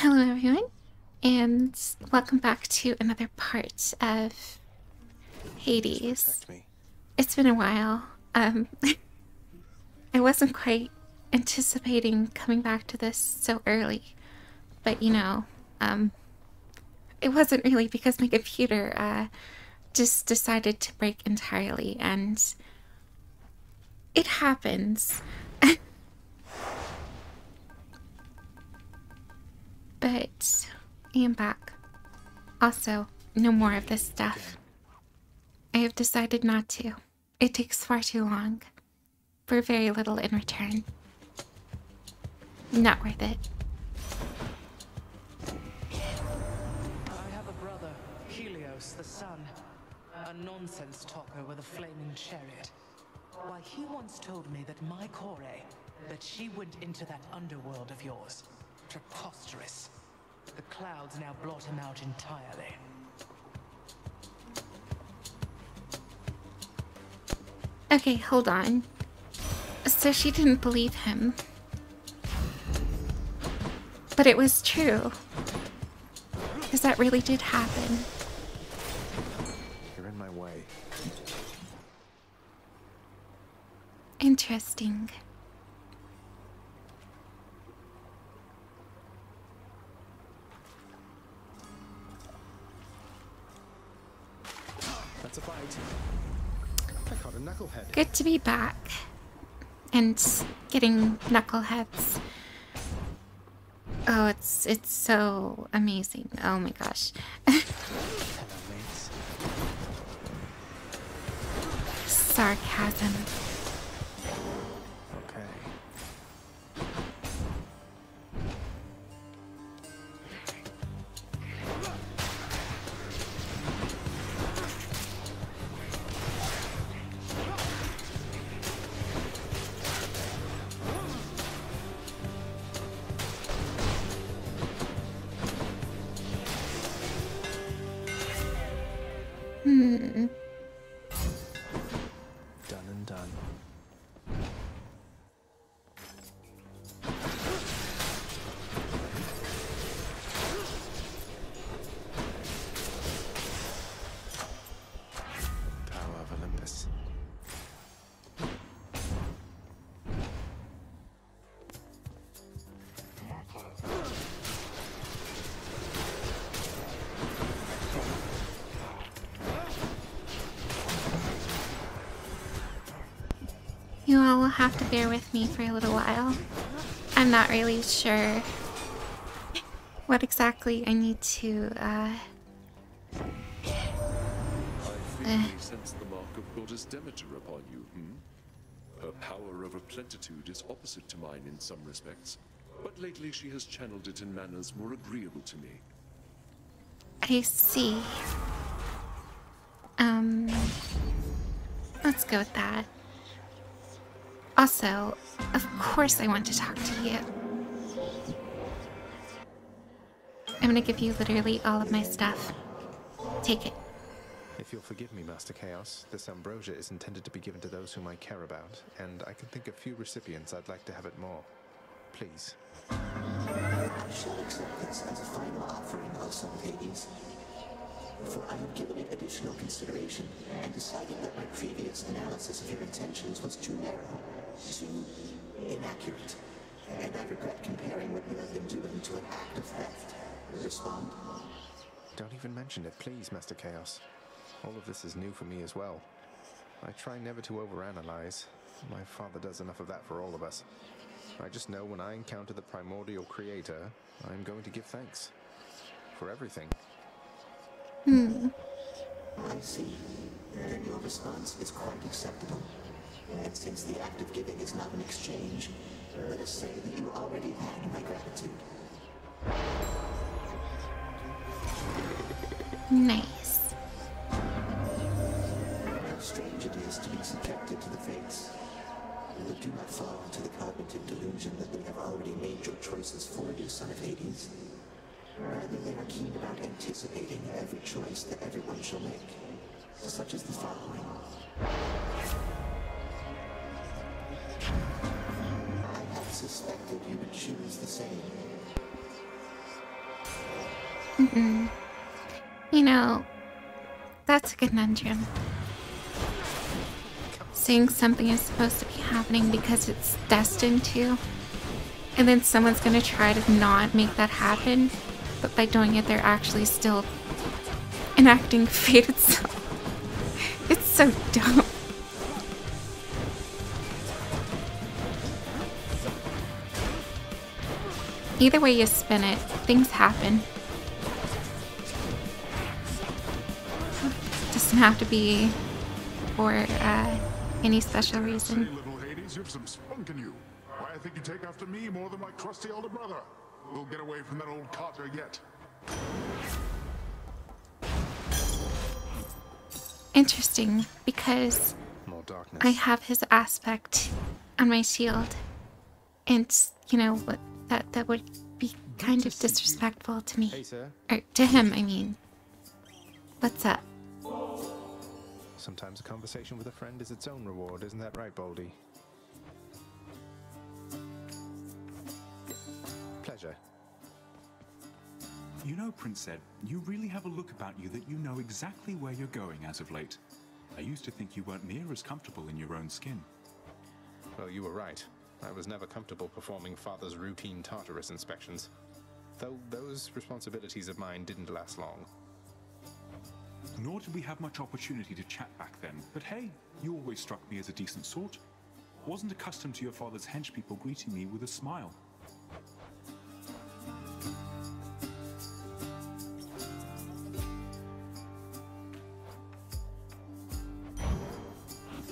Hello, everyone, and welcome back to another part of Hades. It's been a while. I wasn't quite anticipating coming back to this so early, but it wasn't really because my computer just decided to break entirely, and it happens. But I am back. Also, no more of this stuff. I have decided not to. It takes far too long. For very little in return. Not worth it. I have a brother, Helios the Sun. A nonsense talker with a flaming chariot. Why, he once told me that my Kore, that she went into that underworld of yours. Preposterous. The clouds now blot him out entirely. Okay, hold on. So she didn't believe him. But it was true. Because that really did happen. You're in my way. Interesting. That's a fight. I caught a knucklehead. Good to be back. And getting knuckleheads. Oh, it's so amazing. Oh my gosh. Hello, mates. Sarcasm. Okay. Done and done. Tower of Olympus. You all will have to bear with me for a little while. I'm not really sure what exactly I need to, I faintly sense the mark of Goddess Demeter upon you, Her power over plenitude is opposite to mine in some respects, but lately she has channeled it in manners more agreeable to me. I see. Let's go with that. Also, of course I want to talk to you. I'm gonna give you literally all of my stuff. Take it. If you'll forgive me, Master Chaos, this ambrosia is intended to be given to those whom I care about, and I can think of few recipients I'd like to have it more. Please. I shall accept this as a final offering of Son of Hades. For I have given it additional consideration and decided that my previous analysis of your intentions was too narrow, too inaccurate, and I regret comparing what you have been doing to an act of theft. Respond? Don't even mention it, please, Master Chaos. All of this is new for me as well. I try never to overanalyze. My father does enough of that for all of us. I just know when I encounter the primordial creator, I'm going to give thanks. For everything. I see. Then your response is quite acceptable. And since the act of giving is not an exchange, let us say that you already had my gratitude. Nice. How strange it is to be subjected to the fates. But do not fall into the cognitive delusion that they have already made your choices for you, Son of Hades. Rather, they are keen about anticipating every choice that everyone shall make, such as the following. I have suspected you would choose the same. You know, that's a conundrum. Saying something is supposed to be happening because it's destined to, and then someone's gonna try to not make that happen, but by doing it, they're actually still enacting fate itself. It's so dumb. Either way you spin it, things happen. Doesn't have to be for any special reason. Say, little Hades, you have some spunk in you. Why, I think you take after me more than my trusty older brother. We'll get away from that old Carter yet. Interesting, because More darkness. I have his aspect on my shield. And, you know, that would be kind of disrespectful to me. Hey, sir. Or to him, I mean. What's up? Sometimes a conversation with a friend is its own reward, isn't that right, Baldy? Pleasure. You know, Prince Ed, you really have a look about you that you know exactly where you're going as of late. I used to think you weren't near as comfortable in your own skin. Well, you were right. I was never comfortable performing Father's routine Tartarus inspections. Though those responsibilities of mine didn't last long. Nor did we have much opportunity to chat back then, but hey, you always struck me as a decent sort. Wasn't accustomed to your father's henchpeople greeting me with a smile.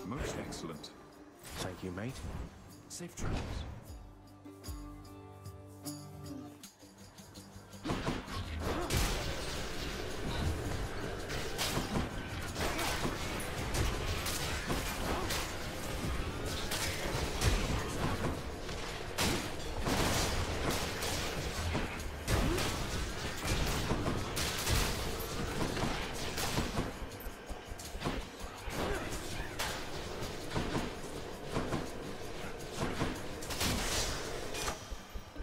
Most excellent. Thank you, mate. Safe travels.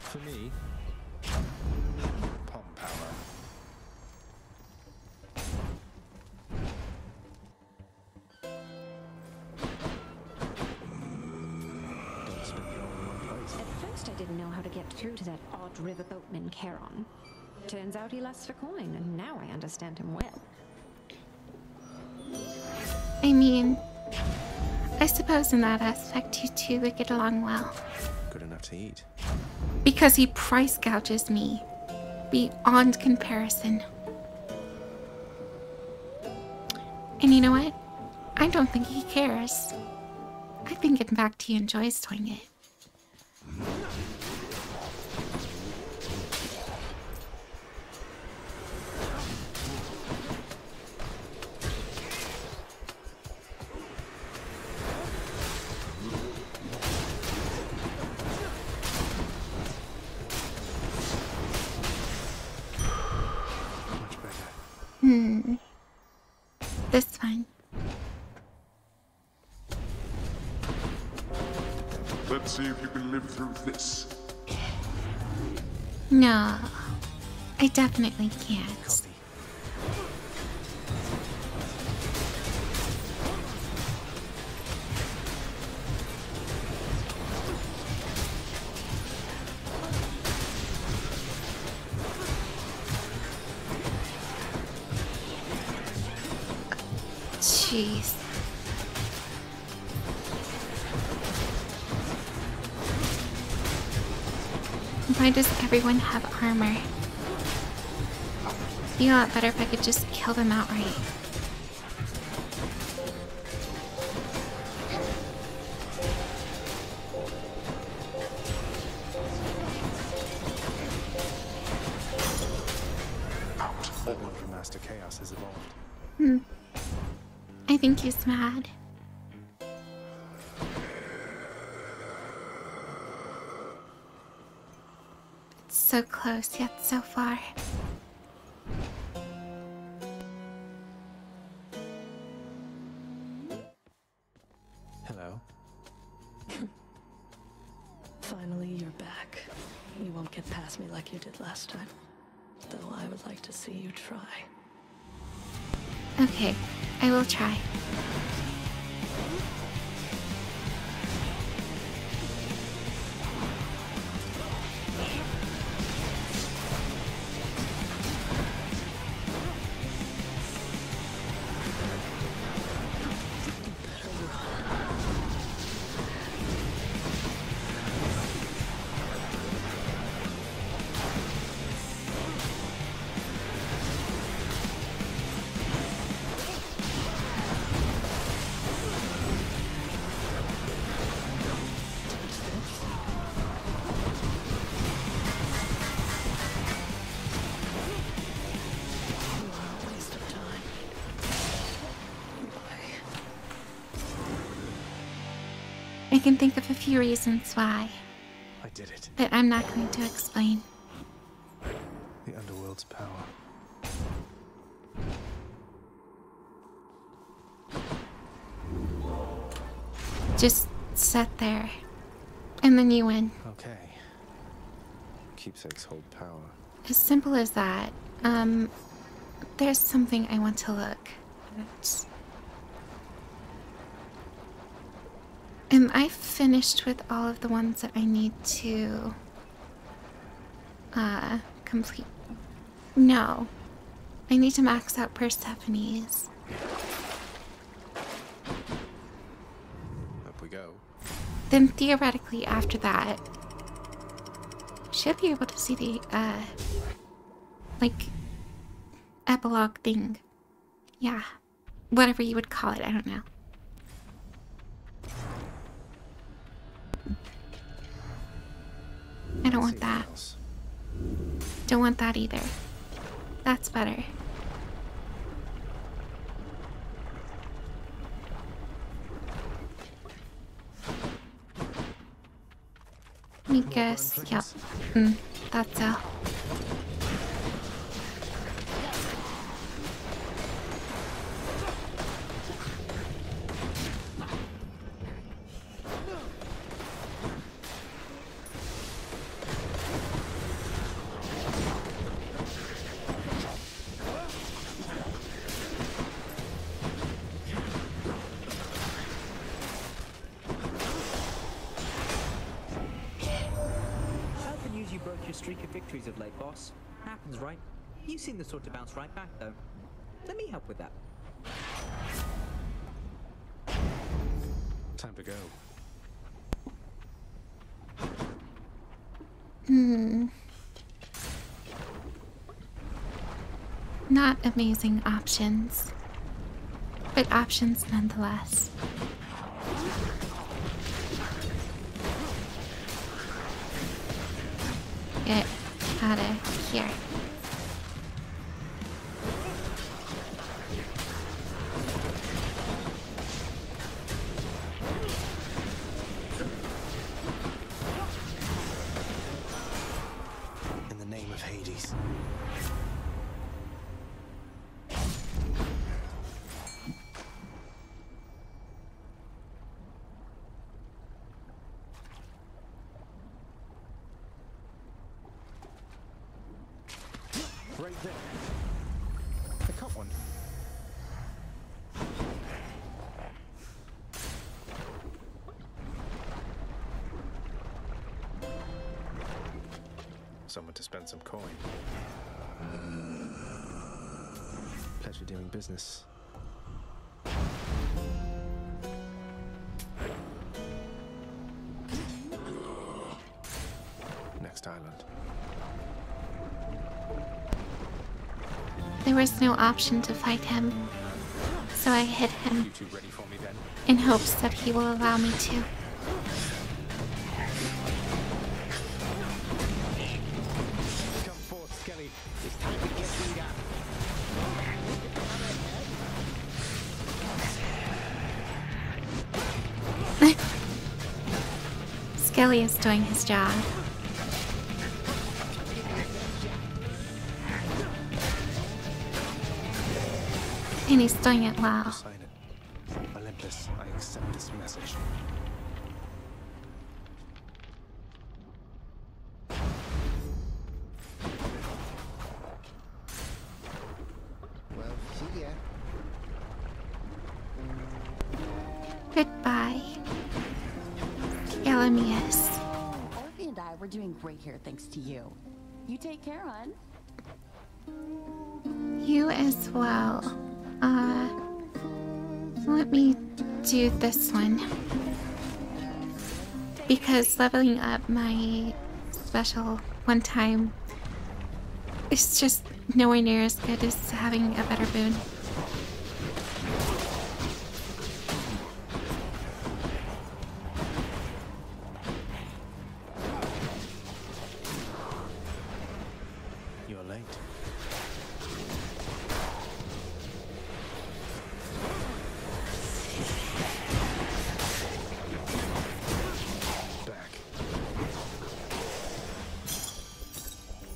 For me, palm power. Don't spend it all in one place. At first I didn't know how to get through to that odd riverboatman Charon. Turns out he lusts for coin, and now I understand him well. I mean, I suppose in that aspect you two would get along well. Good enough to eat. Because he price gouges me beyond comparison. And you know what? I don't think he cares. I think in fact he enjoys doing it. Much better. This one. Let's see if you can live through this. No, I definitely can't. Coffee. Jeez. Why does everyone have armor? Be a lot better if I could just kill them outright. Weapon from Master Chaos has evolved. I think he's mad. It's so close, yet so far. Hello. Finally, you're back. You won't get past me like you did last time. Though I would like to see you try. Okay, I will try. I can think of a few reasons why, I did it. but I'm not going to explain. The Underworld's power. Just sit there, and then you win. Okay. Keepsakes hold power. As simple as that. There's something I want to look at. Am I finished with all of the ones that I need to complete? No. I need to max out Persephone's. Up we go. Then theoretically after that, should be able to see the like epilogue thing. Yeah. Whatever you would call it, I don't know. I don't want that. Don't want that either. That's better. Let me guess. Yep. That's all. Streak of victories of late, boss. Happens, right? You seem the sort to bounce right back, though. Let me help with that. Time to go. Not amazing options, but options nonetheless. Get out of here. In the name of Hades. Right there. I caught one. Someone to spend some coin. Pleasure doing business. Next island. There was no option to fight him, so I hit him You two ready for me then? in hopes that he will allow me to. Come forth, Skelly. It's time to get beat up. Skelly is doing his job. And he's doing it well. Sign it. Olympus, I accept this message. Goodbye, Elamius. Orphe and I were doing great here thanks to you. You take care, hon. You as well. Let me do this one. Because leveling up my special one time is just nowhere near as good as having a better boon. You're late.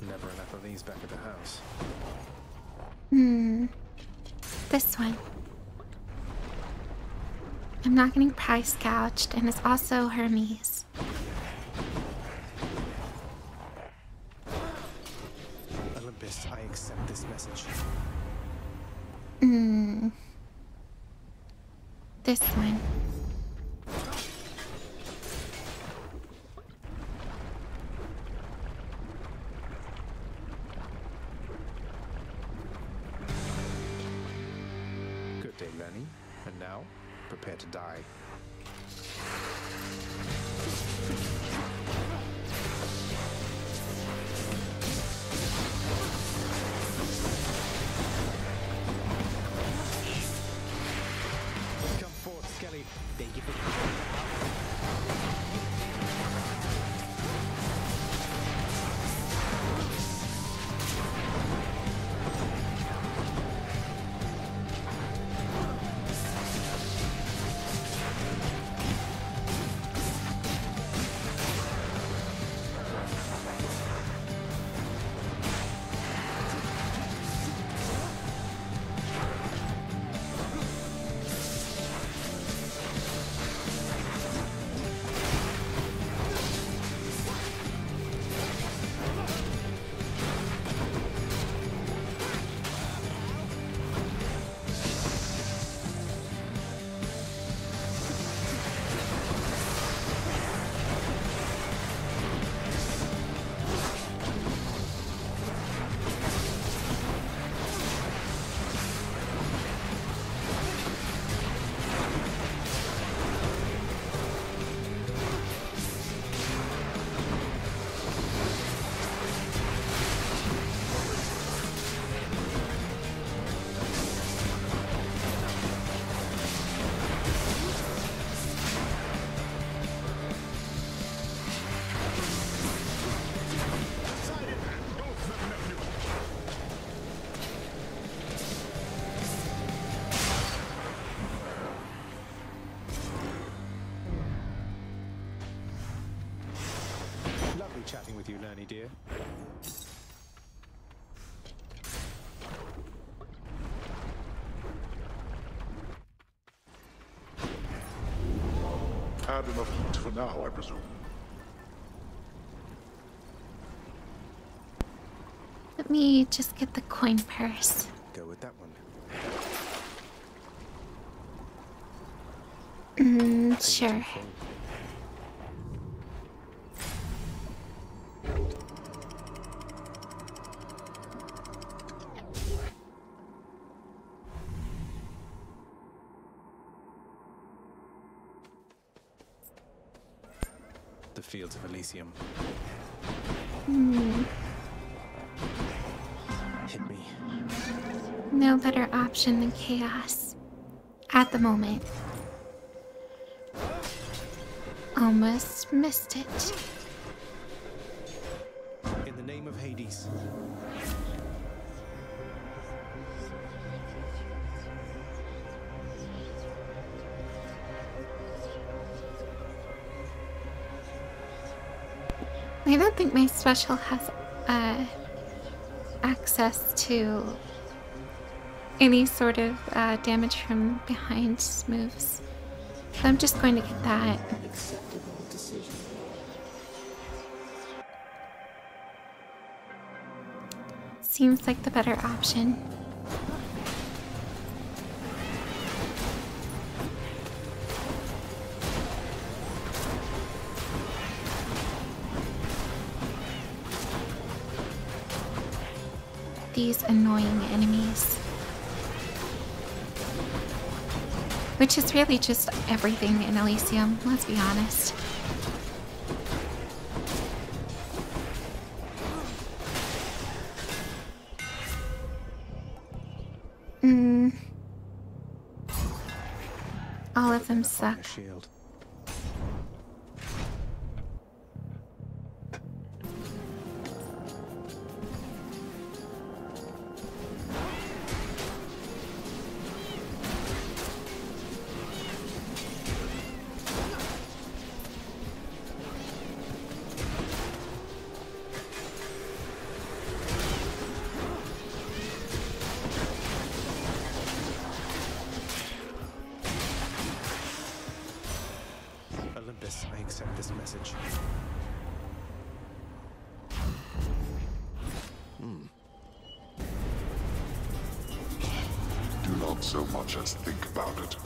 Never enough of these back at the house. This one. I'm not getting price gouged, and it's also Hermes. Olympus, I accept this message. This one. Good day, Lenny. And now, prepare to die. Come forth, Skelly. Thank you for chatting with you, Lenny, dear. Had enough heat for now, I presume. Let me just get the coin purse. Go with that one. Sure. The fields of Elysium. Hit me. No better option than chaos. At the moment. Almost missed it. In the name of Hades. I don't think my special has access to any sort of damage from behind moves. So I'm just going to get that. Acceptable decision. Seems like the better option. these annoying enemies. Which is really just everything in Elysium, let's be honest. All of them suck. I accept this message. Do not so much as think about it.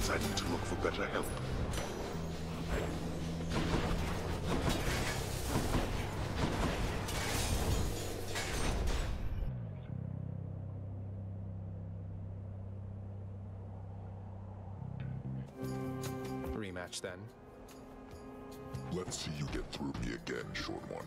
I need to look for better help. Rematch then. Let's see you get through me again, short one.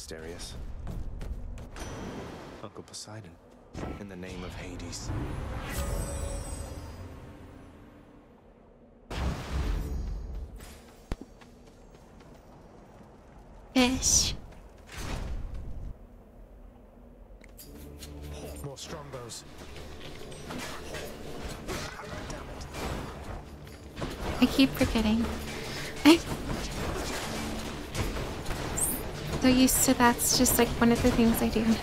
Asterius. Uncle Poseidon, in the name of Hades. Fish. More strongbows. I keep forgetting. So used to that's just like one of the things I do. Who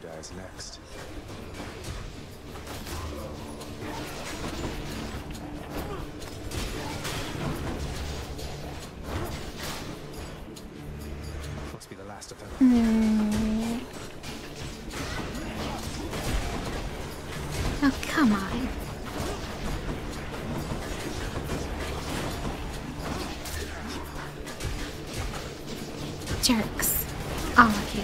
dies next? Must be the last of them. Oh, come on. Jerks. All of you.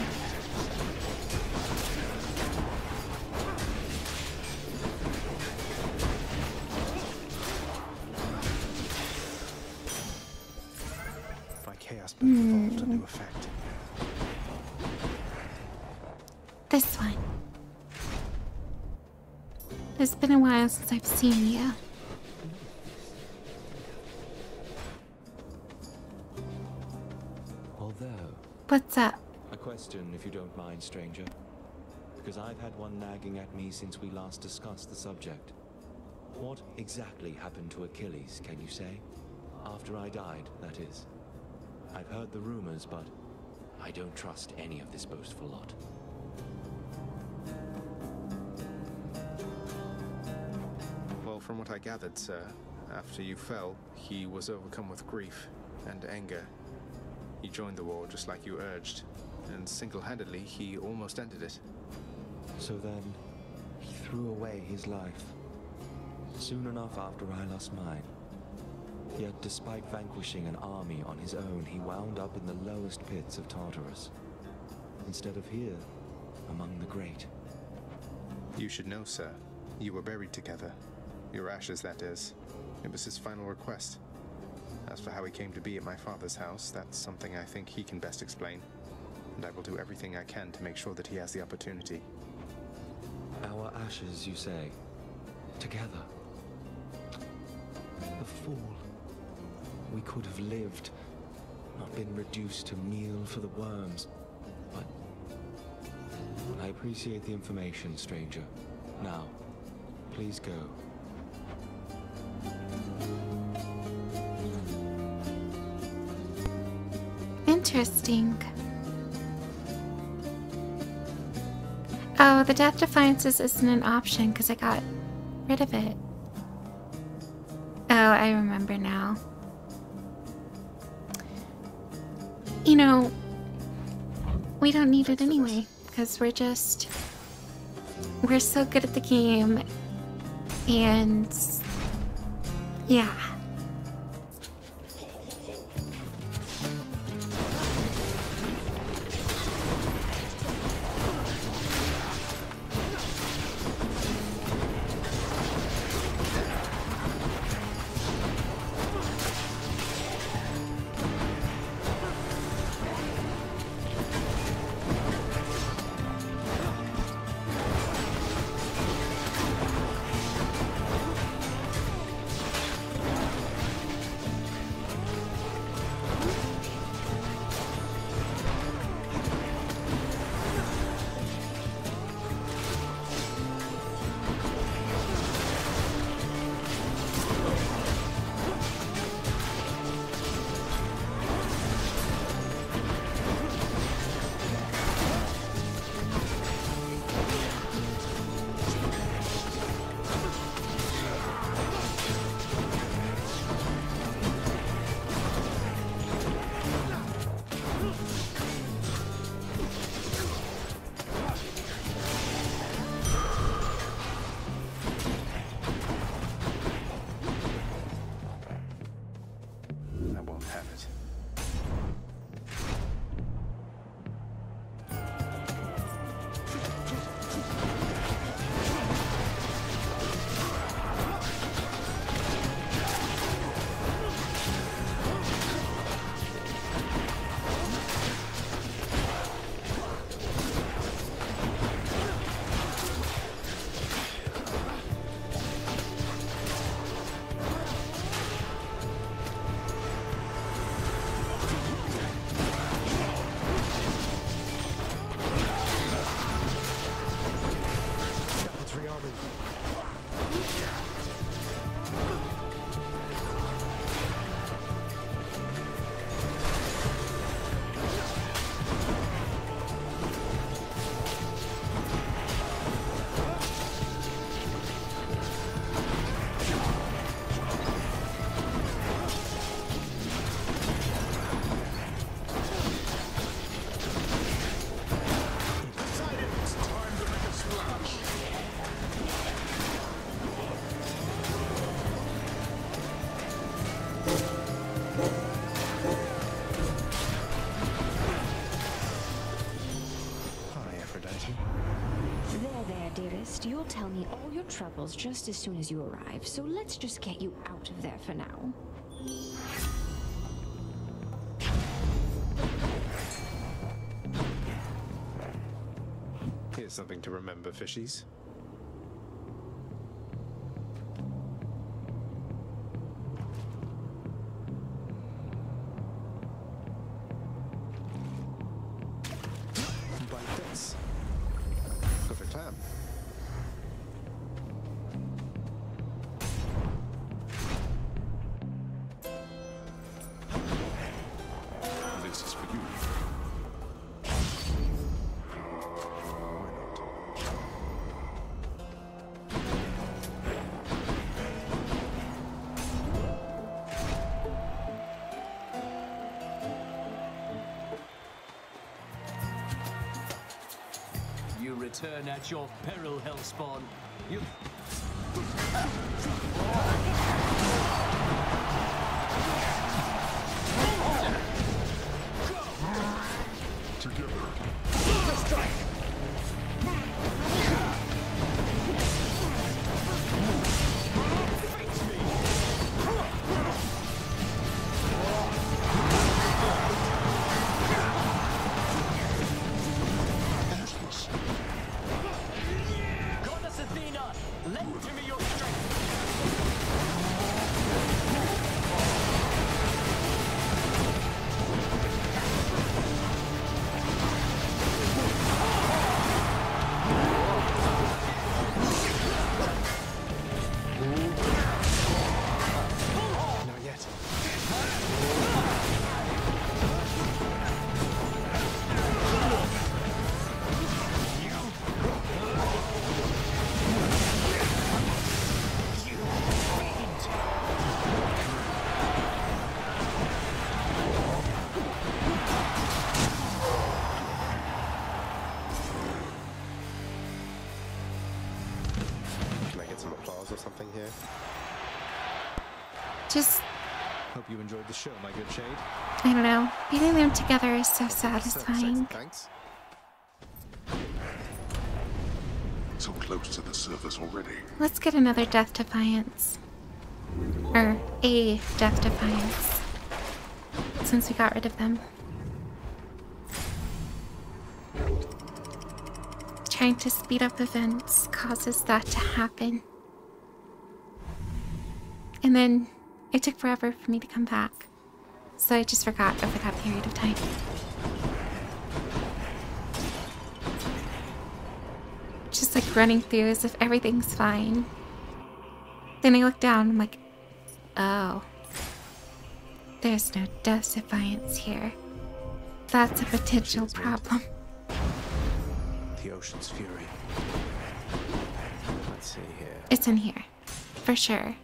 By chaos being evolved into effect. This one. It's been a while since I've seen you. Although... What's up? A question, if you don't mind, stranger. Because I've had one nagging at me since we last discussed the subject. What exactly happened to Achilles, can you say? After I died, that is. I've heard the rumors, but I don't trust any of this boastful lot. Well, from what I gathered, sir, after you fell, he was overcome with grief and anger. He joined the war just like you urged, and single-handedly he almost ended it. So then, he threw away his life. Soon enough after I lost mine. Yet despite vanquishing an army on his own, he wound up in the lowest pits of Tartarus. Instead of here, among the great. You should know, sir. You were buried together. Your ashes, that is. It was his final request. As for how he came to be at my father's house, that's something I think he can best explain. And I will do everything I can to make sure that he has the opportunity. Our ashes, you say? Together? The fool. We could have lived, not been reduced to meal for the worms. But I appreciate the information, stranger. Now, please go. Interesting. Oh, the Death Defiances isn't an option because I got rid of it. Oh, I remember now. You know, we don't need it anyway because we're so good at the game, and yeah. You'll tell me all your troubles just as soon as you arrive, so let's just get you out of there for now. Here's something to remember, fishies. return at your peril, Hellspawn. You... Together. Strike! Goddess Athena, lend to me your strength. Not yet. Can I get some applause or something here? Just, Hope you enjoyed the show, my good shade. I don't know. Beating them together is so satisfying. Thanks. So close to the surface already. Let's get another Death Defiance. Or a Death Defiance. Since we got rid of them. Trying to speed up events causes that to happen. And then it took forever for me to come back. So I just forgot over that period of time. Just like running through as if everything's fine. Then I look down, I'm like, oh. There's no Death Defiance here. That's a potential problem. The Ocean's Fury. Let's see here. It's in here. For sure.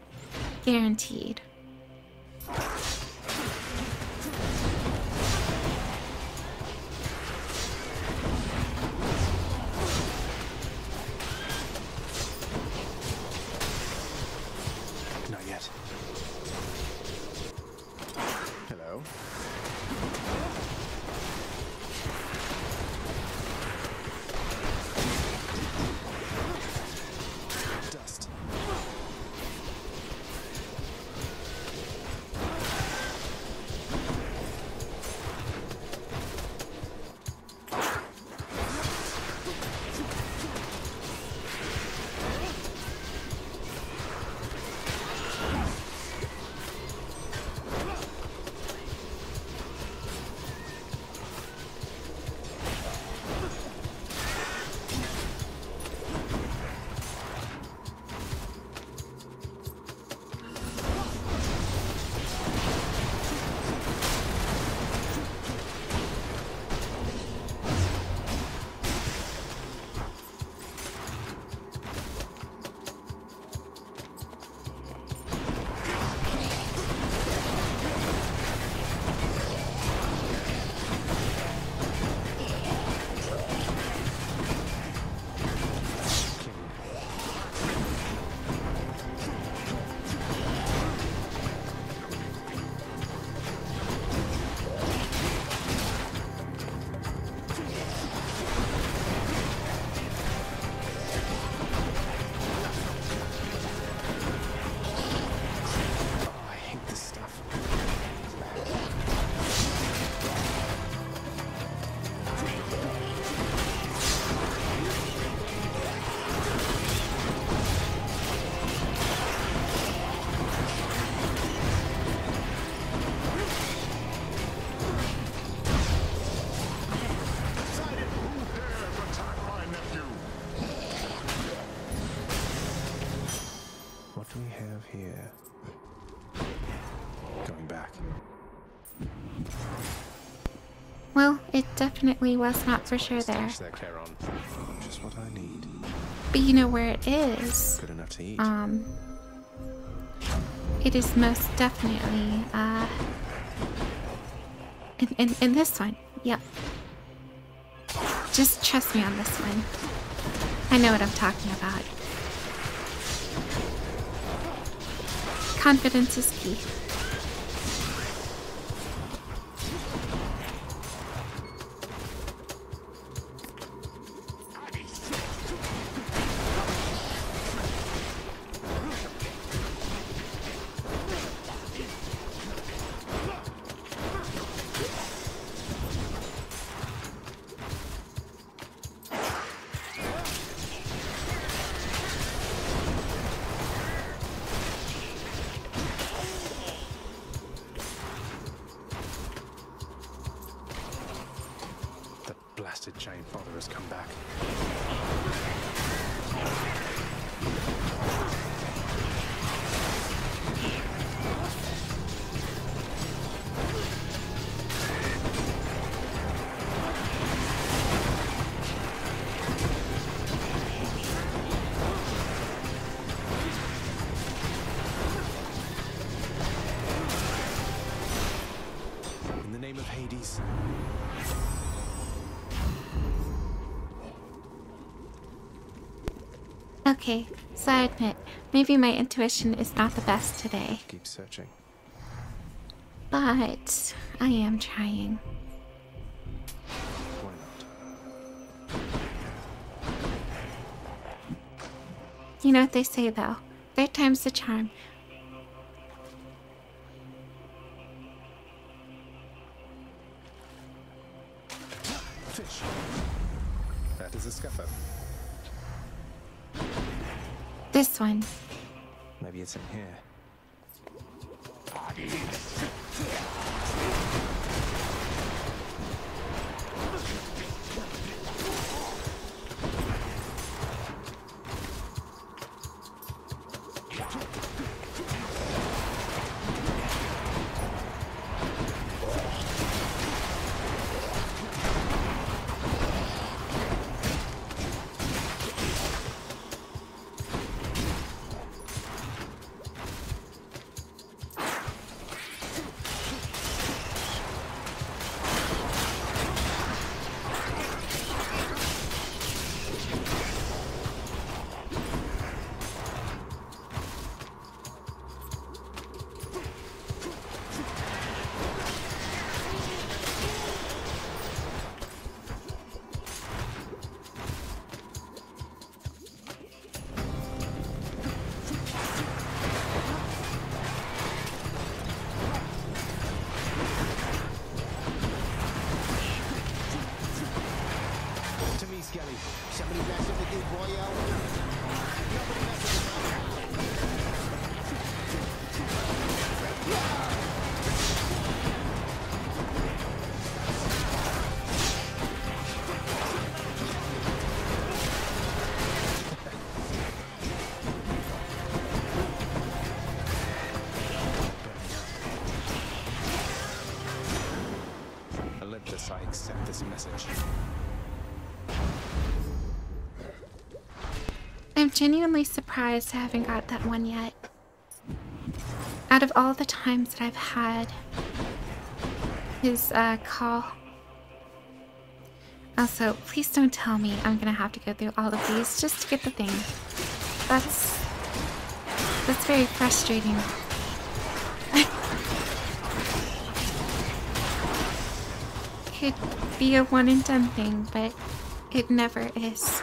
Guaranteed. Not yet. Hello. Dust. here. Going back. Well, it definitely was not for sure there. There, Charon. Just what I need. But you know where it is. Good enough to eat. It is most definitely in this one. Yep. Just trust me on this one. I know what I'm talking about. Confidence is key. Giant father has come back. In the name of Hades. Okay, so I admit, maybe my intuition is not the best today. Keep searching. But I am trying. Why not? You know what they say though, third time's the charm. Fish. That is a scuffer. This one. Maybe it's in here. Somebody mess up with you, boyo? Nobody messes with me. Olympus, I accept this message. I'm genuinely surprised I haven't got that one yet. Out of all the times that I've had his call. Also, please don't tell me I'm gonna have to go through all of these just to get the thing. That's very frustrating. Could be a one and done thing, but it never is.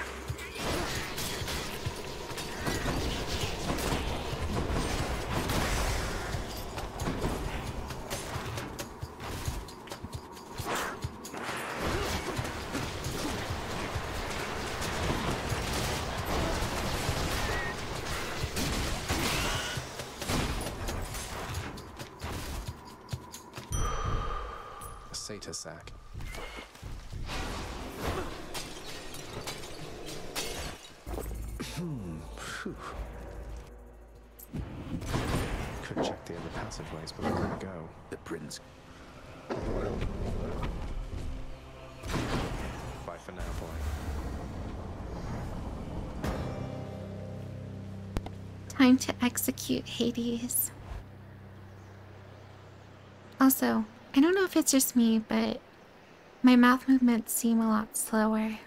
Satyr sack. Could check the other passageways, but where to go? The prince. Bye for now, boy. Time to execute Hades. Also, I don't know if it's just me, but my mouth movements seem a lot slower.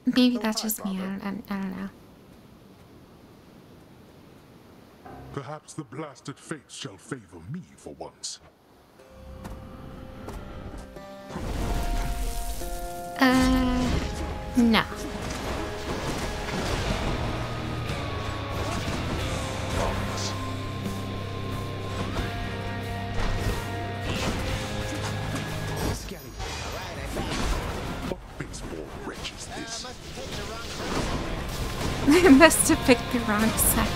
Maybe that's just me. I don't know. Perhaps the blasted fates shall favor me for once. No. I must have picked the wrong side.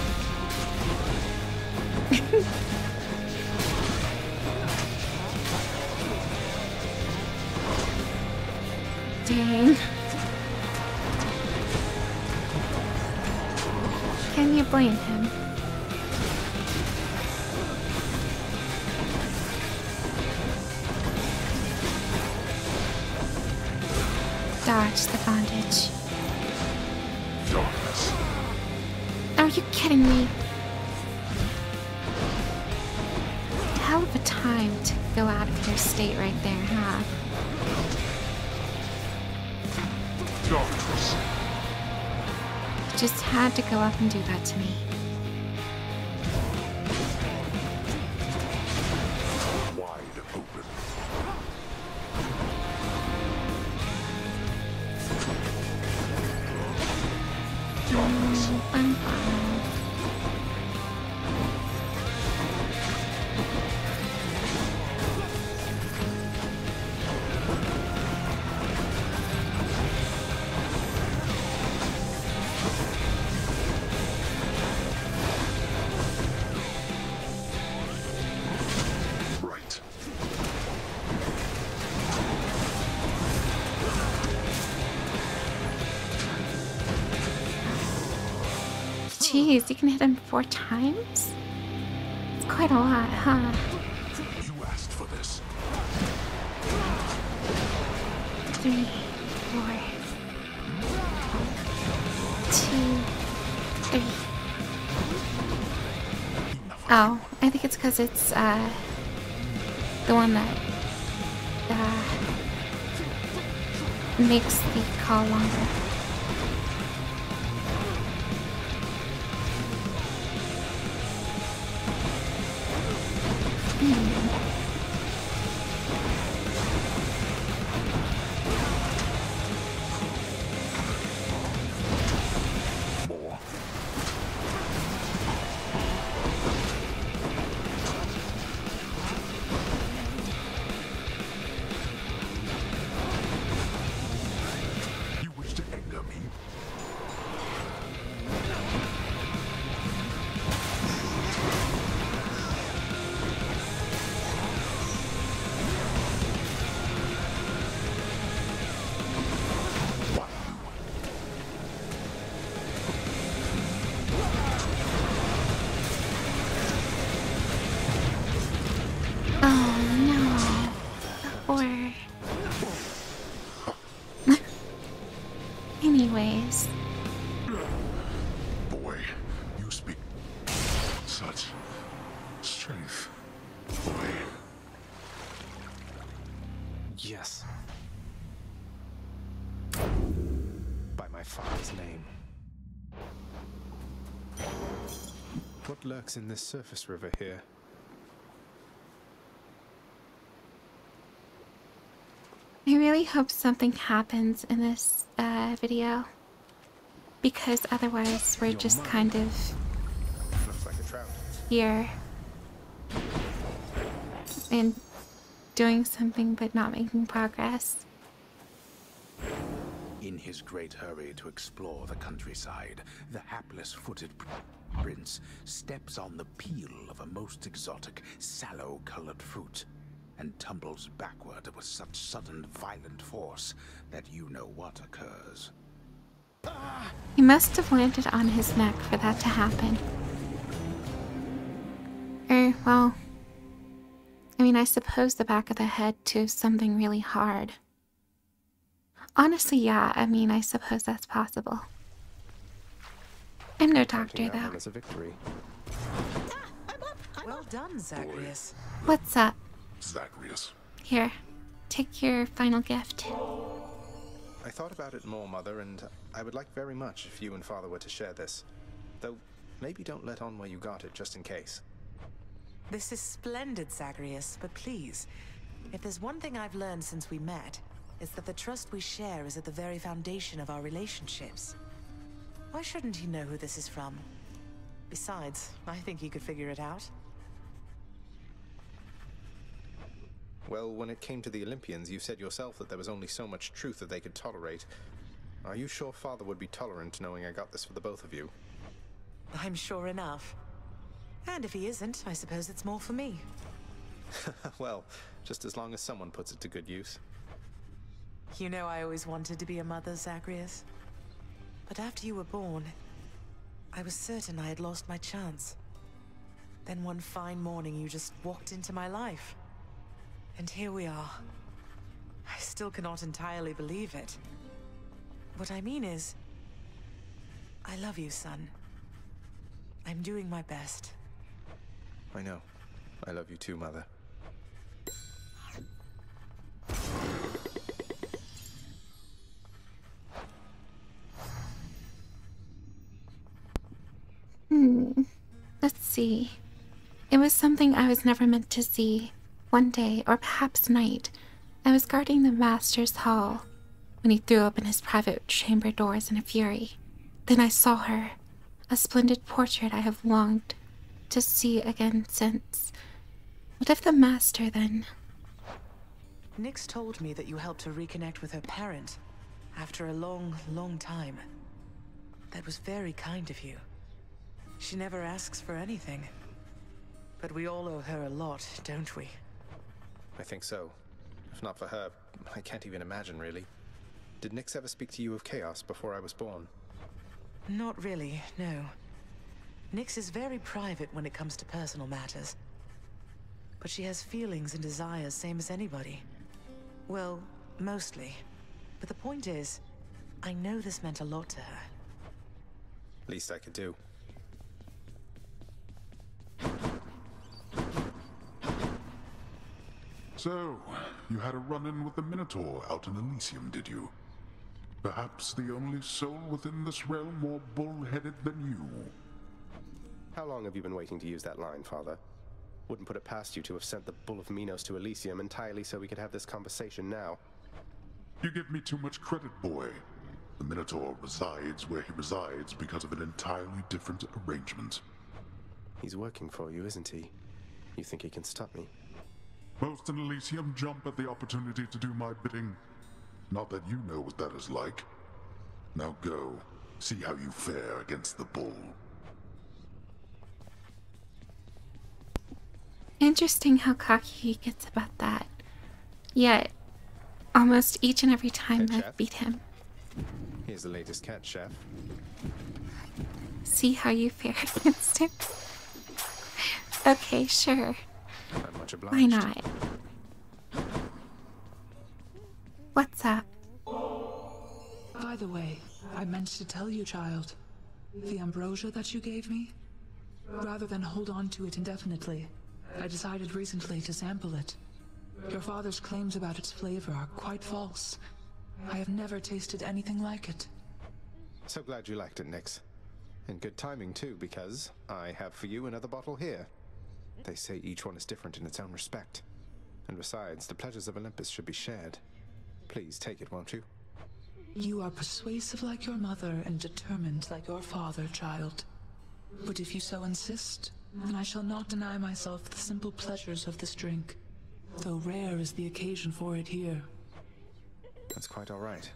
Dang. Can you blame him? Dodge the bondage. Are you kidding me? Hell of a time to go out of your state right there, huh? Just had to go up and do that to me. Wide open. I'm fine. Jeez, you can hit him 4 times? It's quite a lot, huh? You asked for this. 3, 4, 2, 3. Oh, I think it's because it's the one that makes the call longer. Anyways. Boy, you speak such strength. Boy. Yes. By my father's name. What lurks in this surface river here? I really hope something happens in this video, because otherwise we're just kind of Looks like a trout. here and doing something but not making progress. In his great hurry to explore the countryside, the hapless-footed prince steps on the peel of a most exotic, sallow-colored fruit and tumbles backward with such sudden violent force that you know what occurs. He must have landed on his neck for that to happen. Or, well, I mean, I suppose the back of the head to something really hard. Honestly, yeah, I mean, I suppose that's possible. I'm no doctor, though. As a victory. Well done, Zagreus. What's up? Zagreus. Here, take your final gift. I thought about it more, Mother, and I would like very much if you and Father were to share this. Though, maybe don't let on where you got it, just in case. This is splendid, Zagreus, but please, if there's one thing I've learned since we met, it's that the trust we share is at the very foundation of our relationships. Why shouldn't he know who this is from? Besides, I think he could figure it out. Well, when it came to the Olympians, you said yourself that there was only so much truth that they could tolerate. Are you sure Father would be tolerant knowing I got this for the both of you? I'm sure enough. And if he isn't, I suppose it's more for me. Well, just as long as someone puts it to good use. You know I always wanted to be a mother, Zagreus. But after you were born, I was certain I had lost my chance. Then one fine morning you just walked into my life. And here we are. I still cannot entirely believe it. What I mean is, I love you, son. I'm doing my best. I know. I love you too, Mother. Let's see. It was something I was never meant to see. One day, or perhaps night, I was guarding the master's hall when he threw open his private chamber doors in a fury. Then I saw her, a splendid portrait I have longed to see again since. What if the master then? Nyx told me that you helped her reconnect with her parent after a long, long time. That was very kind of you. She never asks for anything. But we all owe her a lot, don't we? I think so. If not for her, I can't even imagine, really. Did Nyx ever speak to you of Chaos before I was born? Not really, no. Nyx is very private when it comes to personal matters. But she has feelings and desires, same as anybody. Well, mostly. But the point is, I know this meant a lot to her. Least I could do. So, you had a run-in with the Minotaur out in Elysium, did you? Perhaps the only soul within this realm more bull-headed than you. How long have you been waiting to use that line, Father? Wouldn't put it past you to have sent the Bull of Minos to Elysium entirely so we could have this conversation now. You give me too much credit, boy. The Minotaur resides where he resides because of an entirely different arrangement. He's working for you, isn't he? You think he can stop me? Most in Elysium jump at the opportunity to do my bidding. Not that you know what that is like. Now go, see how you fare against the bull. Interesting how cocky he gets about that. Yet, almost each and every time I've beat him. Here's the latest cat, Chef. See how you fare against him. Okay, sure. I'm much obliged. Why not? What's up? By the way, I meant to tell you, child. The ambrosia that you gave me? Rather than hold on to it indefinitely, I decided recently to sample it. Your father's claims about its flavor are quite false. I have never tasted anything like it. So glad you liked it, Nyx. And good timing, too, because I have for you another bottle here. They say each one is different in its own respect. And besides, the pleasures of Olympus should be shared. Please take it, won't you? You are persuasive like your mother and determined like your father, child. But if you so insist, then I shall not deny myself the simple pleasures of this drink, though rare is the occasion for it here. That's quite all right.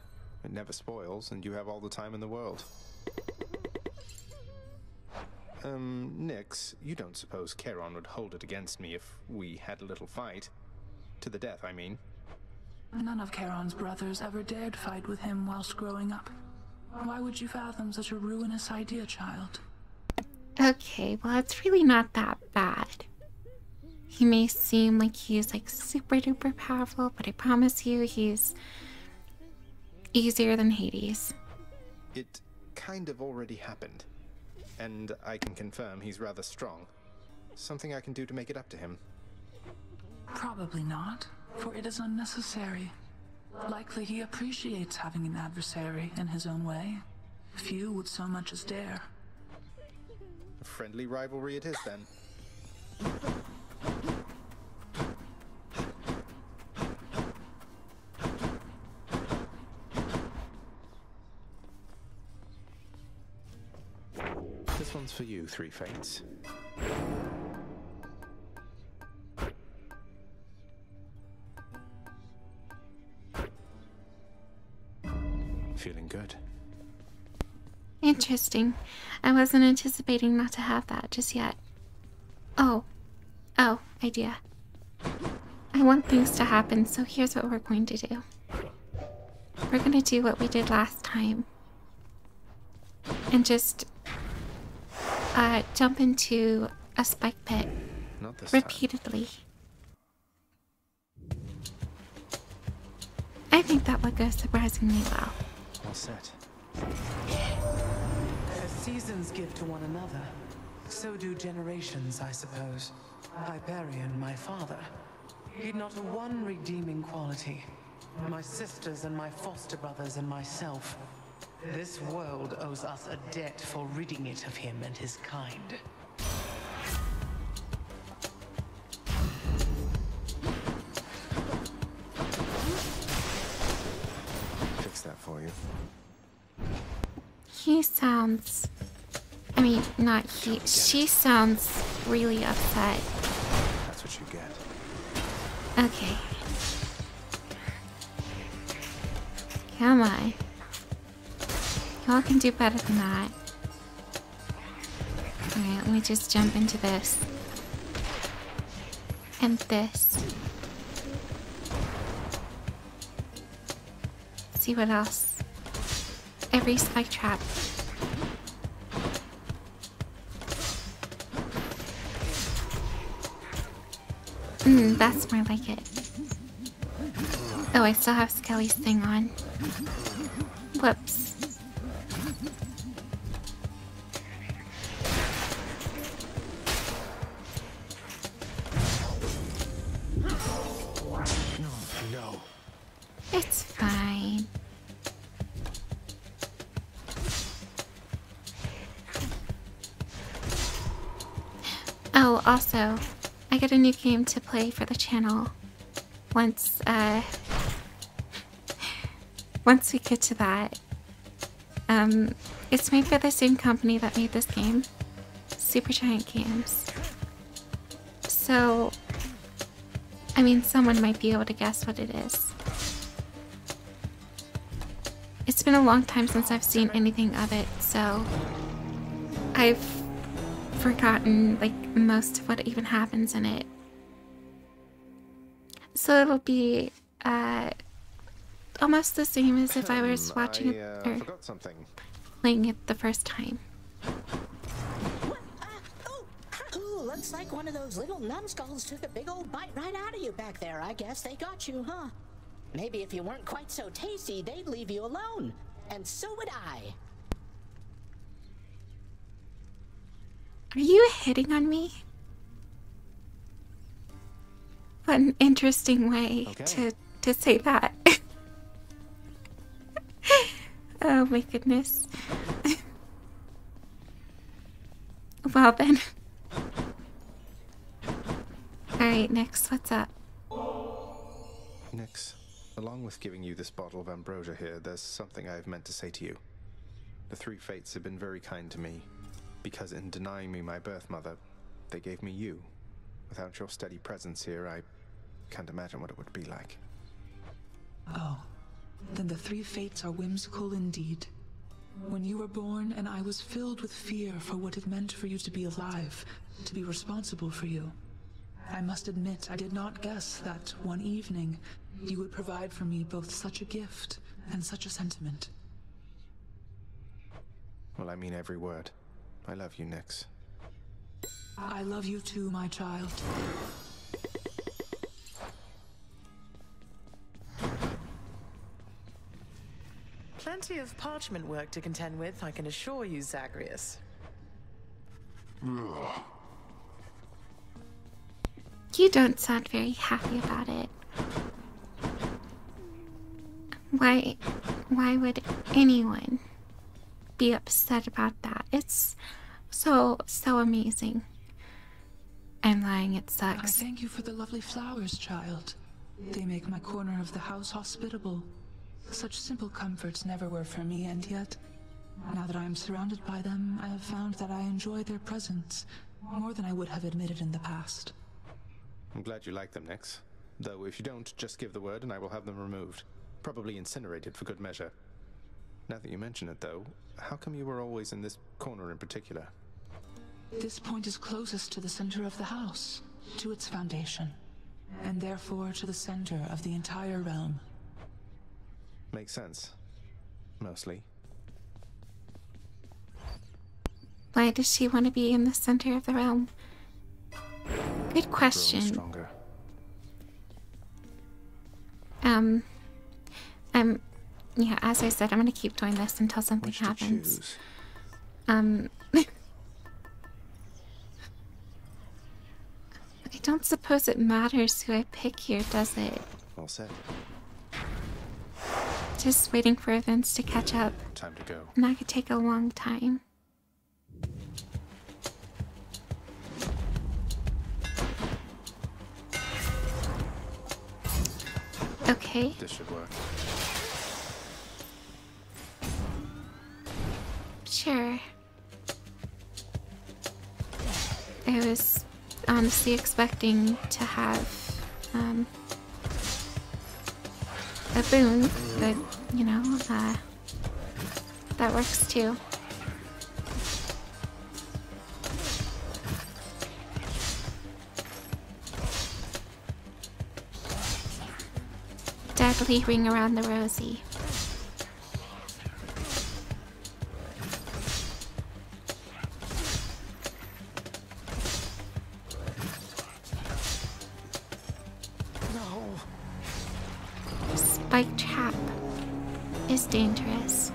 It never spoils, and you have all the time in the world. Nyx, you don't suppose Charon would hold it against me if we had a little fight? To the death, I mean. None of Charon's brothers ever dared fight with him whilst growing up. Why would you fathom such a ruinous idea, child? Okay, well, it's really not that bad. He may seem like he's like super duper powerful, but I promise you he's easier than Hades. It kind of already happened. And I can confirm he's rather strong. Something I can do to make it up to him. Probably not, for it is unnecessary. Likely he appreciates having an adversary in his own way. Few would so much as dare. A friendly rivalry it is, then. This one's for you, Three Fates. Feeling good. Interesting. I wasn't anticipating not to have that just yet. Oh, idea. I want things to happen, so here's what we're going to do. We're gonna do what we did last time. And just jump into a spike pit repeatedly. I think that would go surprisingly well. All set. As seasons give to one another, so do generations, I suppose. Hyperion, my father, he'd not a one redeeming quality. My sisters and my foster brothers and myself. This world owes us a debt for ridding it of him and his kind. Fix that for you. He sounds... I mean, not he. She sounds really upset. That's what you get. Okay. Come on. Y'all can do better than that. Alright, let me just jump into this. And this. See what else. Every spike trap. That's more like it. Oh, I still have Skelly's thing on. Whoops. No. It's fine. Oh, also, I got a new game to play for the channel. Once we get to that. It's made by the same company that made this game, Supergiant Games. So, I mean, someone might be able to guess what it is. It's been a long time since I've seen anything of it, so I've forgotten, like, most of what even happens in it. So it'll be, almost the same as if I was watching it, or forgot something. Playing it the first time. Ooh, looks like one of those little numbskulls took a big old bite right out of you back there. I guess they got you, huh? Maybe if you weren't quite so tasty, they'd leave you alone. And so would I. Are you hitting on me? What an interesting way to say that. Oh my goodness. Well then. Alright, Nyx, what's up? Nyx, along with giving you this bottle of ambrosia here, there's something I've meant to say to you. The Three Fates have been very kind to me, because in denying me my birth mother, they gave me you. Without your steady presence here, I can't imagine what it would be like. Oh, then the Three Fates are whimsical indeed. When you were born, and I was filled with fear for what it meant for you to be alive, to be responsible for you. I must admit, I did not guess that one evening you would provide for me both such a gift and such a sentiment. Well, I mean every word. I love you, Nyx. I love you too, my child. Plenty of parchment work to contend with, I can assure you, Zagreus. You don't sound very happy about it. Why would anyone be upset about that? It's so amazing. I'm lying, it sucks. I thank you for the lovely flowers, child. They make my corner of the house hospitable. Such simple comforts never were for me, and yet, now that I am surrounded by them, I have found that I enjoy their presence more than I would have admitted in the past. I'm glad you like them, Nyx. Though if you don't, just give the word and I will have them removed. Probably incinerated for good measure. Now that you mention it, though, how come you were always in this corner in particular? This point is closest to the center of the house, to its foundation, and therefore to the center of the entire realm. Makes sense. Mostly. Why does she want to be in the center of the realm? Good question. Stronger. Yeah, as I said, I'm gonna keep doing this until something happens. I don't suppose it matters who I pick here, does it? All set. Just waiting for events to catch up. Time to go. And that could take a long time. Okay. This should work. Sure. I was honestly expecting to have a boon, but you know, that works too. Deadly ring around the rosy. Spike trap is dangerous.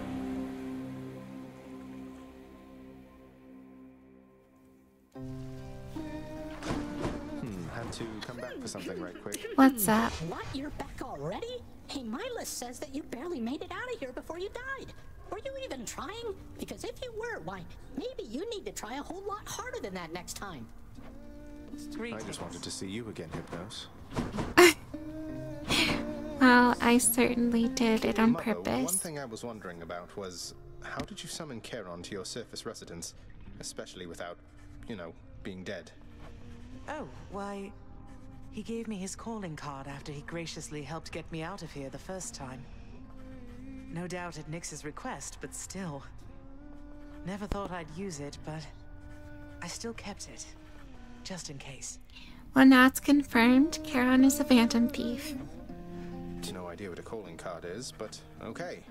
Had to come back for something right quick. What's up? What? You're back already? Hey, my list says that you barely made it out of here before you died. Were you even trying? Because if you were, why, maybe you need to try a whole lot harder than that next time. I just wanted to see you again, Hypnos. Well, I certainly did it on Mother, purpose. One thing I was wondering about was, how did you summon Charon to your surface residence? Especially without, you know, being dead. Oh, why, he gave me his calling card after he graciously helped get me out of here the first time. No doubt at Nyx's request, but still. Never thought I'd use it, but I still kept it. Just in case. Well, now it's confirmed. Charon is a phantom thief. No idea what a calling card is, but okay.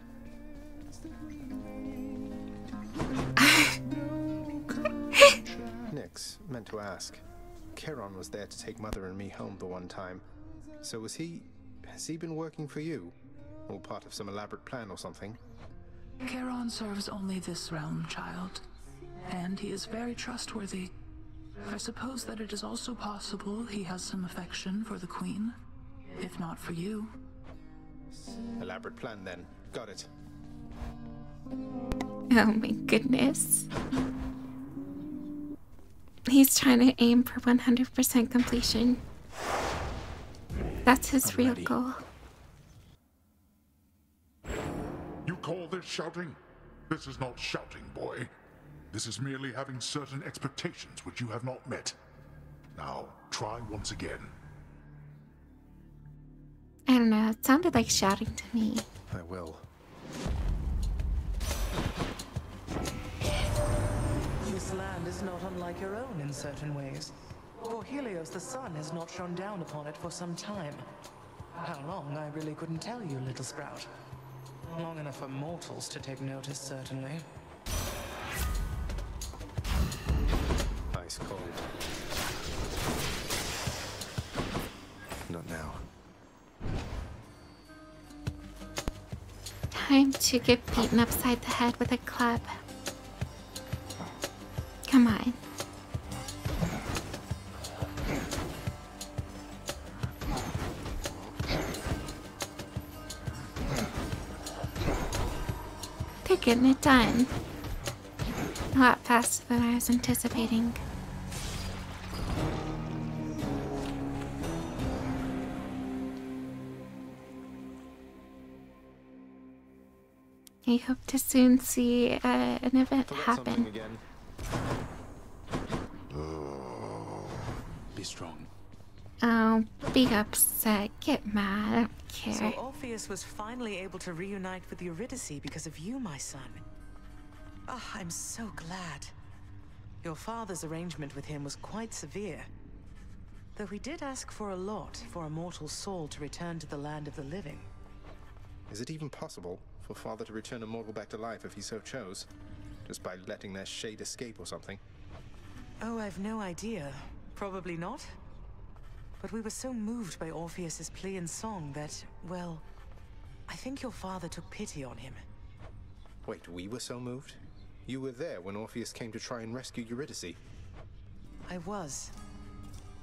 Nyx, meant to ask. Charon was there to take Mother and me home the one time. So has he been working for you? Or part of some elaborate plan or something? Charon serves only this realm, child. And he is very trustworthy. I suppose that it is also possible he has some affection for the Queen. If not for you. Elaborate plan then. Got it. Oh my goodness. He's trying to aim for 100% completion. That's his real goal. You call this shouting? This is not shouting, boy. This is merely having certain expectations which you have not met. Now, try once again. I don't know, it sounded like shouting to me. I will. This land is not unlike your own in certain ways. For Helios, the sun has not shone down upon it for some time. How long, I really couldn't tell you, little sprout. Long enough for mortals to take notice, certainly. Ice cold. Not now. Time to get beaten upside the head with a club. Come on. getting it done. A lot faster than I was anticipating. I hope to soon see an event happen. Be strong. Oh, be upset, get mad, I don't care. So Orpheus was finally able to reunite with Eurydice because of you, my son. Ah, I'm so glad. Your father's arrangement with him was quite severe. Though he did ask for a lot for a mortal soul to return to the land of the living. Is it even possible for Father to return a mortal back to life if he so chose? Just by letting their shade escape or something? Oh, I've no idea. Probably not. But we were so moved by Orpheus's plea and song that, well, I think your father took pity on him. Wait, we were so moved? You were there when Orpheus came to try and rescue Eurydice. I was.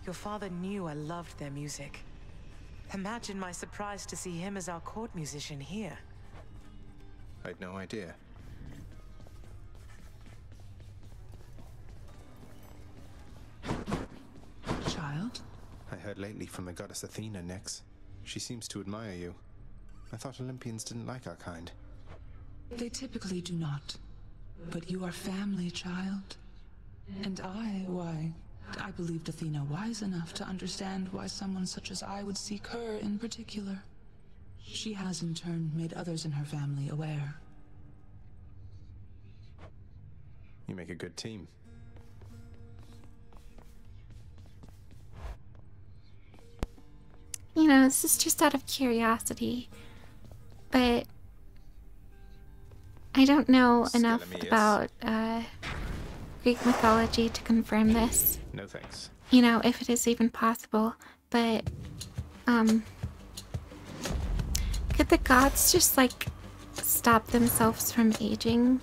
Your father knew I loved their music. Imagine my surprise to see him as our court musician here. I had no idea. Child? I heard lately from the goddess Athena, Nyx. She seems to admire you. I thought Olympians didn't like our kind. They typically do not. But you are family, child. And why, I believed Athena wise enough to understand why someone such as I would seek her in particular. She has in turn made others in her family aware. You make a good team. You know, this is just out of curiosity, but I don't know enough about Greek mythology to confirm this. No thanks. You know, if it is even possible, but could the gods just like stop themselves from aging,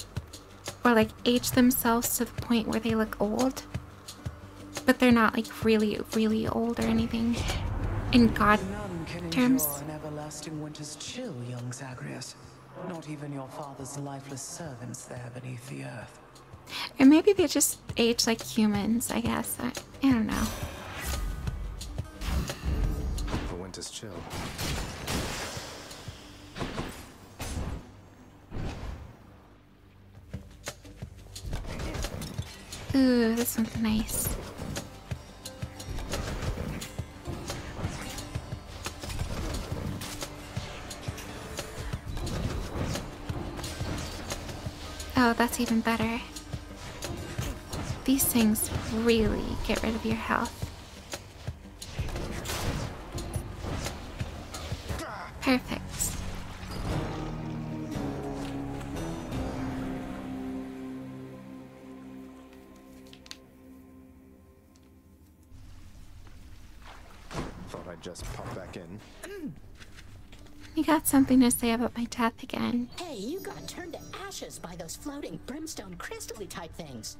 or like age themselves to the point where they look old, but they're not like really, really old or anything? In God terms. Endure an everlasting winter's chill, young Zagreus. Not even your father's lifeless servants there beneath the earth. Or maybe they just age like humans, I guess. I don't know. For winter's chill. Ooh, this one's nice. Oh, that's even better. These things really get rid of your health. Perfect. Thought I'd just pop back in. You got something to say about my death again. Hey, you got turned to ashes by those floating brimstone crystal-y type things.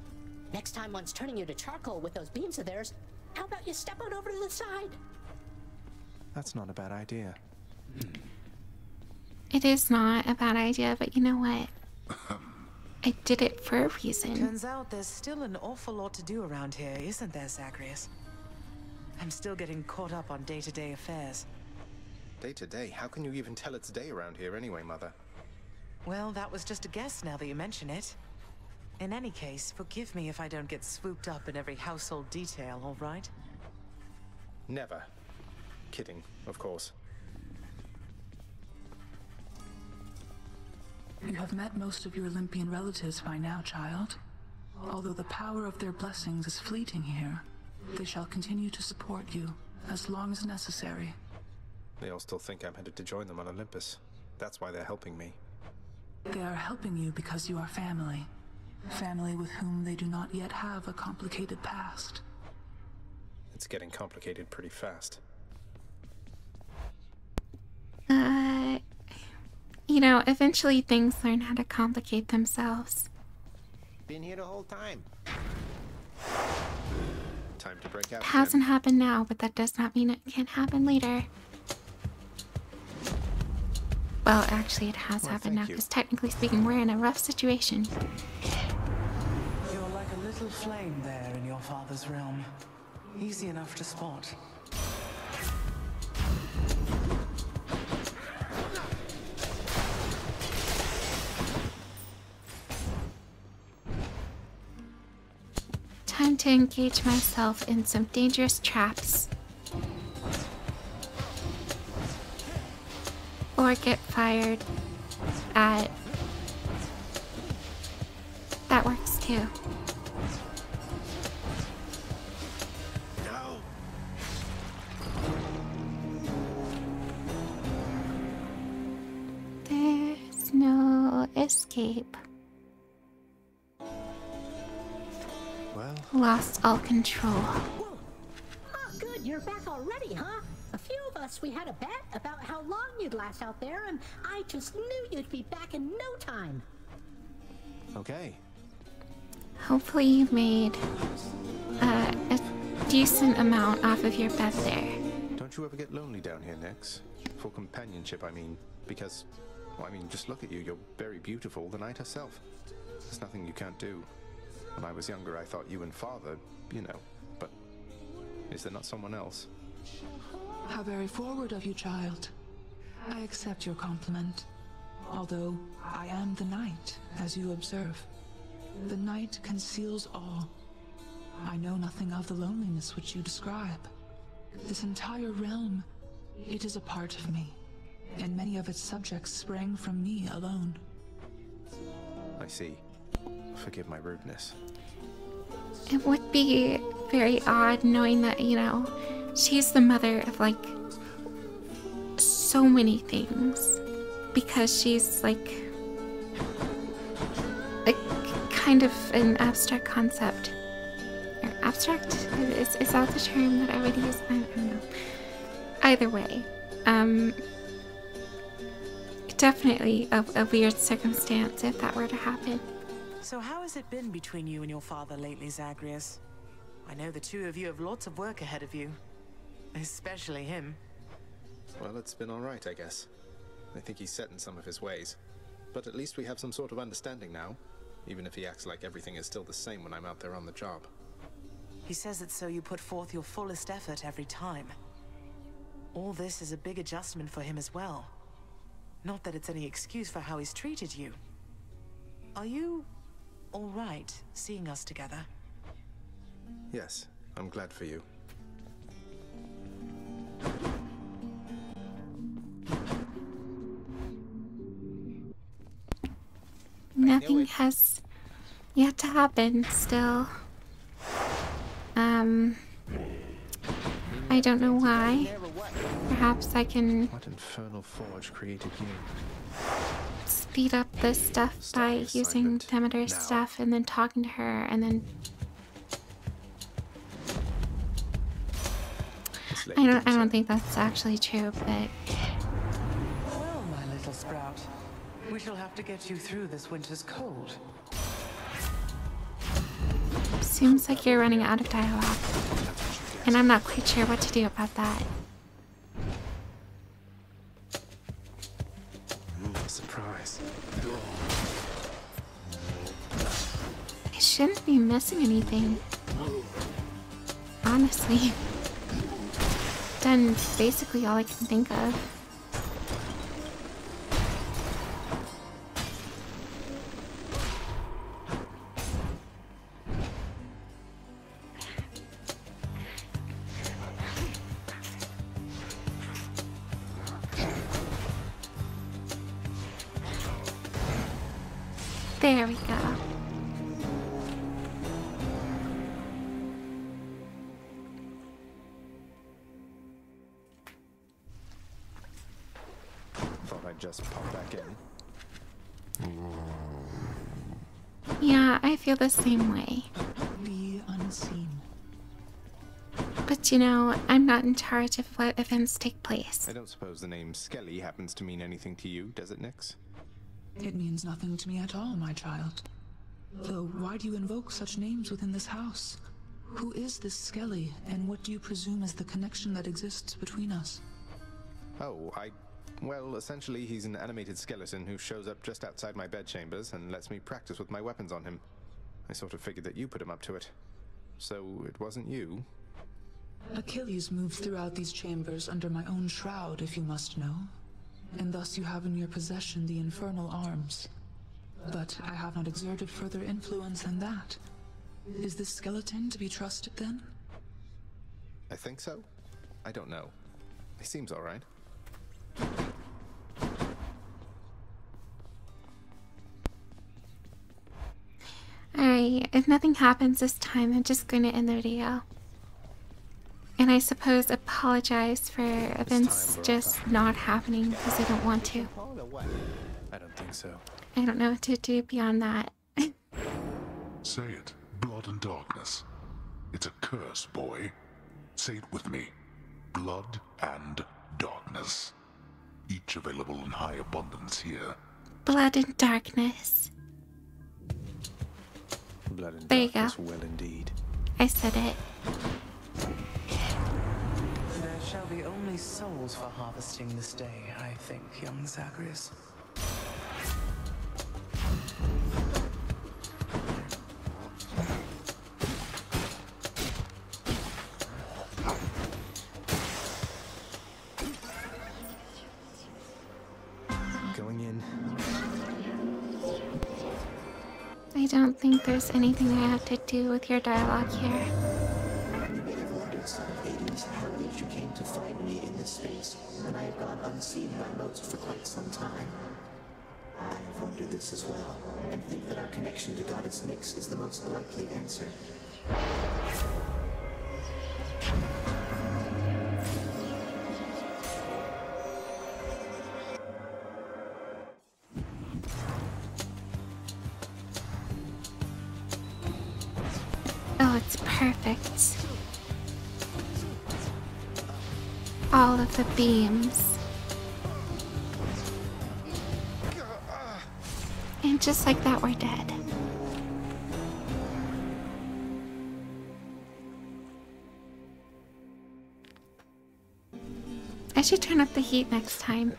Next time one's turning you to charcoal with those beams of theirs, how about you step on over to the side? That's not a bad idea. It is not a bad idea, but you know what? I did it for a reason. Turns out there's still an awful lot to do around here, isn't there, Zagreus? I'm still getting caught up on day-to-day affairs. Day to day? How can you even tell it's day around here anyway, Mother? Well, that was just a guess now that you mention it. In any case, forgive me if I don't get swooped up in every household detail, all right? Never. Kidding, of course. You have met most of your Olympian relatives by now, child. Although the power of their blessings is fleeting here, they shall continue to support you as long as necessary. They all still think I'm headed to join them on Olympus. That's why they're helping me. They are helping you because you are family. Family with whom they do not yet have a complicated past. It's getting complicated pretty fast. You know, eventually things learn how to complicate themselves. Been here the whole time. Time to break out. It hasn't happened now, but that does not mean it can't happen later. Well, actually, it has happened now, because technically speaking, we're in a rough situation. You're like a little flame there in your father's realm. Easy enough to spot. Time to engage myself in some dangerous traps. Or get fired at. That works too. No. There's no escape. Well. Lost all control. Oh, good, you're back already, huh? A few of us, we had a bet about how long you'd last out there, and I just knew you'd be back in no time. Okay. Hopefully you made a decent amount off of your bet there. Don't you ever get lonely down here, Nyx? For companionship, I mean. Because, well, I mean, just look at you. You're very beautiful, the night herself. There's nothing you can't do. When I was younger, I thought you and Father, you know. But is there not someone else? How very forward of you, child. I accept your compliment. Although I am the night, as you observe. The night conceals all. I know nothing of the loneliness which you describe. This entire realm, it is a part of me, and many of its subjects sprang from me alone. I see. Forgive my rudeness. It would be very odd knowing that, you know, she's the mother of, like, so many things. Because she's, like kind of an abstract concept. Or abstract? Is that the term that I would use? I don't know. Either way. Definitely a weird circumstance if that were to happen. So how has it been between you and your father lately, Zagreus? I know the two of you have lots of work ahead of you. Especially him. Well, it's been alright, I guess. I think he's set in some of his ways. But at least we have some sort of understanding now. Even if he acts like everything is still the same when I'm out there on the job. He says it's so you put forth your fullest effort every time. All this is a big adjustment for him as well. Not that it's any excuse for how he's treated you. Are you all right seeing us together? Yes, I'm glad for you. Nothing has yet to happen still. I don't know why. Perhaps I can What infernal forge created you? speed up this stuff by using Demeter's stuff and then talking to her and then I don't think that's actually true, but Well, my little sprout, we shall have to get you through this winter's cold. seems like you're running out of dialogue. And I'm not quite sure what to do about that. Surprise. I shouldn't be missing anything. Honestly. Done basically all I can think of. There we go. Thought I'd just pop back in. Yeah, I feel the same way. Be unseen. But you know, I'm not in charge of what events take place. I don't suppose the name Skelly happens to mean anything to you, does it, Nyx? It means nothing to me at all, my child. Though, why do you invoke such names within this house? Who is this Skelly, and what do you presume is the connection that exists between us? Oh, I Well, essentially, he's an animated skeleton who shows up just outside my bedchambers and lets me practice with my weapons on him. I sort of figured that you put him up to it. So, it wasn't you? Achilles moved throughout these chambers under my own shroud, if you must know. And thus you have in your possession the infernal arms. But I have not exerted further influence than that. Is this skeleton to be trusted, then? I think so. I don't know. He seems alright. Alright, if nothing happens this time, I'm just going to end the video. And I suppose apologize for events just not happening because I don't want to. I don't think so. I don't know what to do beyond that. Say it. Blood and darkness. It's a curse, boy. Say it with me. Blood and darkness. Each available in high abundance here. Blood and darkness. Blood and there darkness, you go. Well, indeed. I said it. There shall be only souls for harvesting this day, I think, young Zagreus. Going in. I don't think there's anything I have to do with your dialogue here. You may have wondered, son of Hades, how it is you came to find me in this space, when I have gone unseen by most for quite some time. I have wondered this as well, and think that our connection to Goddess Nyx is the most likely answer. Oh, it's perfect. All of the beams. And just like that, we're dead. I should turn up the heat next time.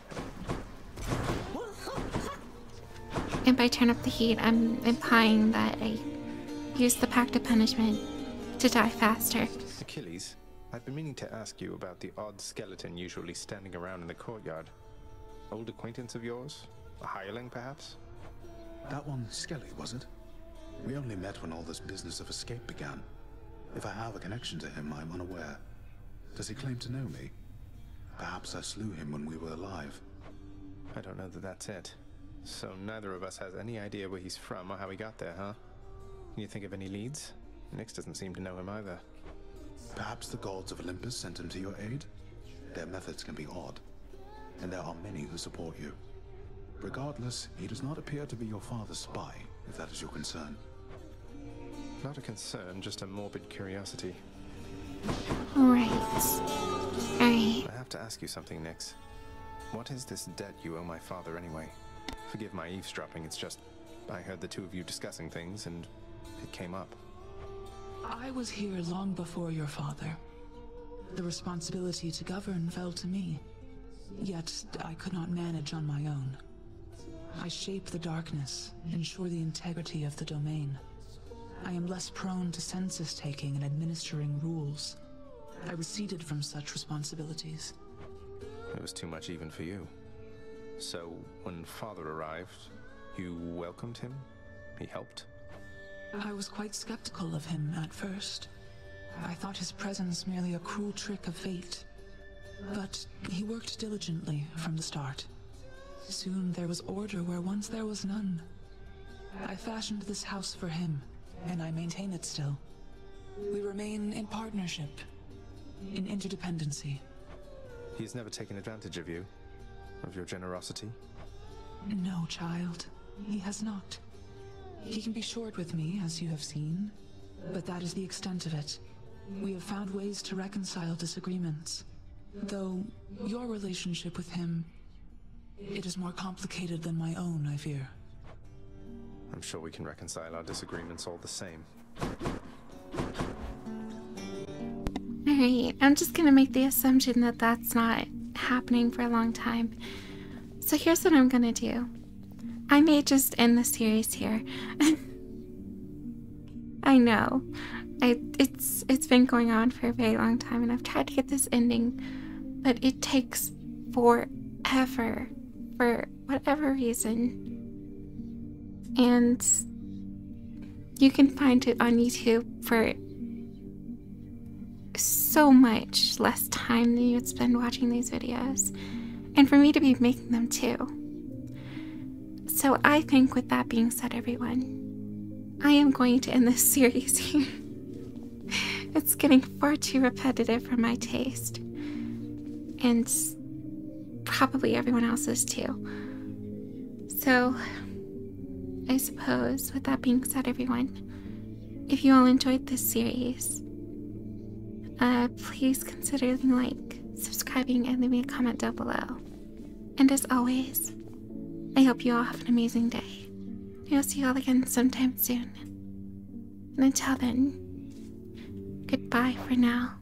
And by turn up the heat, I'm implying that I use the Pact of Punishment to die faster. Achilles, I've been meaning to ask you about the odd skeleton usually standing around in the courtyard. Old acquaintance of yours? A hireling, perhaps? That one Skelly, was it? We only met when all this business of escape began. If I have a connection to him, I'm unaware. Does he claim to know me? Perhaps I slew him when we were alive. I don't know that that's it. So neither of us has any idea where he's from or how he got there, huh? Can you think of any leads? Nyx doesn't seem to know him either. Perhaps the gods of Olympus sent him to your aid? Their methods can be odd, and there are many who support you. Regardless, he does not appear to be your father's spy, if that is your concern. Not a concern, just a morbid curiosity. Right. Alright. I have to ask you something, Nyx. What is this debt you owe my father anyway? Forgive my eavesdropping, it's just I heard the two of you discussing things and it came up. I was here long before your father. The responsibility to govern fell to me. Yet I could not manage on my own. I shape the darkness, ensure the integrity of the domain. I am less prone to census-taking and administering rules. I receded from such responsibilities. It was too much even for you. So, when father arrived, you welcomed him? He helped? I was quite skeptical of him at first. I thought his presence merely a cruel trick of fate. But he worked diligently from the start. Soon there was order where once there was none. I fashioned this house for him, and I maintain it still. We remain in partnership, in interdependency. He's never taken advantage of you? Of your generosity? No, child. He has not. He can be short with me, as you have seen, but that is the extent of it. We have found ways to reconcile disagreements. Though, your relationship with him, it is more complicated than my own, I fear. I'm sure we can reconcile our disagreements all the same. Alright, I'm just gonna make the assumption that that's not happening for a long time. So here's what I'm gonna do. I may just end the series here. I know. It's been going on for a very long time, and I've tried to get this ending, but it takes forever for whatever reason. And you can find it on YouTube for so much less time than you would spend watching these videos, and for me to be making them too. So I think with that being said, everyone, I am going to end this series here. It's getting far too repetitive for my taste, and probably everyone else's too. So I suppose with that being said, everyone, if you all enjoyed this series, please consider leaving a like, subscribing, and leaving a comment down below. And as always, I hope you all have an amazing day. I'll see you all again sometime soon. And until then, goodbye for now.